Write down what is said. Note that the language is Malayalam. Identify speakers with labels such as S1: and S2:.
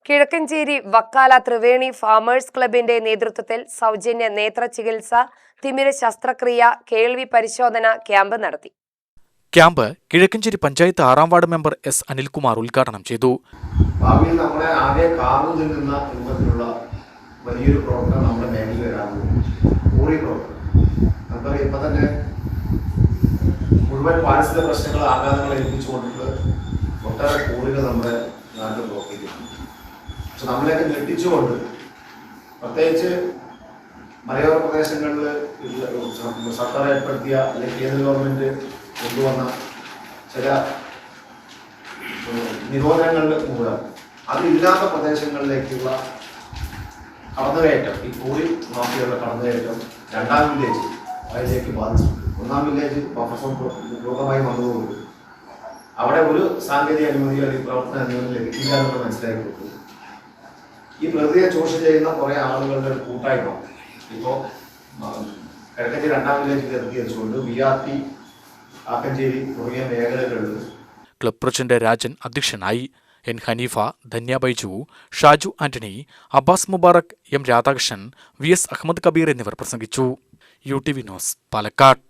S1: കിഴക്കഞ്ചേരി വക്കാല ത്രിവേണി ഫാമേഴ്സ് ക്ലബിന്റെ നേതൃത്വത്തിൽ സൗജന്യ നേത്ര ചികിത്സ, തിമിര ശസ്ത്രക്രിയ, കേൾവി പരിശോധന ക്യാമ്പ് നടത്തി.
S2: Camp Kizhakkanchery panchayat 6-ാം ward member S Anilkumar ഉദ്ഘാടനം ചെയ്തു.
S3: ഭാവിയിൽ നമ്മളെ ആകെ കാർന്നു നിൽക്കുന്ന രൂപത്തിലുള്ള വലിയൊരു പ്രവർത്തനം നമ്മുടെ മേഖലയിൽ വരാറുണ്ട്. കൂറി പ്രവർത്തനം നമുക്കറിയാം. ഇപ്പം തന്നെ മുഴുവൻ പാരിസ്ഥിതിക പ്രശ്നങ്ങൾ ആഘാതങ്ങളെ ഏൽപ്പിച്ചുകൊണ്ടിട്ട് ഒട്ടേറെ കൂറികൾ നമ്മുടെ നാട്ടിൽ പ്രവർത്തിക്കുന്നു. പക്ഷെ നമ്മളെയൊക്കെ ഞെട്ടിച്ചുകൊണ്ട് പ്രത്യേകിച്ച് മലയോര പ്രദേശങ്ങളിൽ സർക്കാർ ഏർപ്പെടുത്തിയ അല്ലെങ്കിൽ കേന്ദ്ര ഗവൺമെൻറ് കൊണ്ടുവന്ന ചില നിരോധനങ്ങൾ മൂലം അതില്ലാത്ത പ്രദേശങ്ങളിലേക്കുള്ള കടന്നുകയറ്റം, ഈ കൂടി മാഫിയയുടെ കടന്നുകയറ്റം 2-ാം വില്ലേജ് അതിലേക്ക് ബാധിച്ചിട്ടുണ്ട്. 1-ാം വില്ലേജ് ബഫർ പൂർണ്ണമായി വന്നതുകൊണ്ട് അവിടെ ഒരു സാങ്കേതിക അനുമതി അല്ലെങ്കിൽ പ്രവർത്തന അനുമതി ലഭിക്കില്ല എന്നുള്ള മനസ്സിലാക്കി കൊടുത്തു. ഈ പ്രകൃതിയെ ചൂഷണം ചെയ്യുന്ന കുറേ ആളുകളുടെ ഒരു കൂട്ടായ്മ ഇപ്പോൾ കിഴക്കഞ്ചേരി 2-ാം വില്ലേജിൽ ഇറക്കിയതുകൊണ്ട് BRT, ആക്കഞ്ചേരി തുടങ്ങിയ മേഖലകളിൽ
S2: ക്ലബ് പ്രസിഡന്റ് രാജൻ അധ്യക്ഷനായി. N Haneefa, Dhanya Baiju, Shaju Antony, Abbas Mubarak, M Radhakrishnan, VS Ahmed Kabeer എന്നിവർ പ്രസംഗിച്ചു. UTV news, Palakkad.